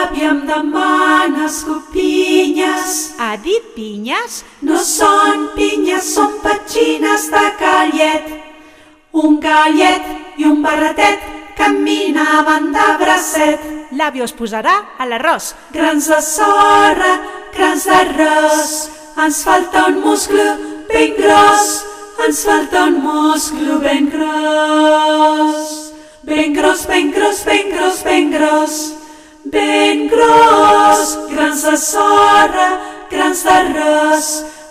àvia em demana escopinyes. Ha dit pinyes? No són pinyes, són petxines de gallet. Un gallet i un barretet caminaven de bracet. L'àvia es posarà a l'arròs. Grans de sorra, grans d'arròs, ens falta un musclo ben gros, ens falta un musclo ben gros. Ben gros, ben gros, ben gros, ben gros, ben gros. Grans de sorra, grans d'arròs,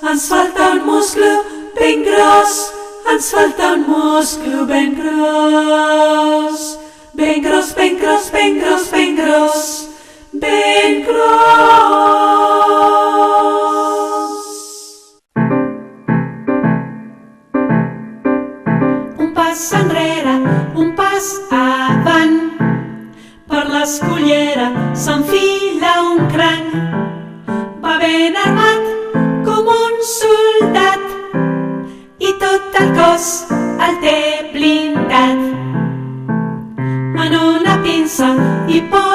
ens falta un musclo ben gros, ens falta un musclo ben gros. Ben gros, ben gros, ben gros, ben gros, ben gros. Un pas enrere, un pas avant, per l'escullera s'enfila un cranc. Va ben armat com un soldat i tot el cos el té blindat. En una pinça hi posa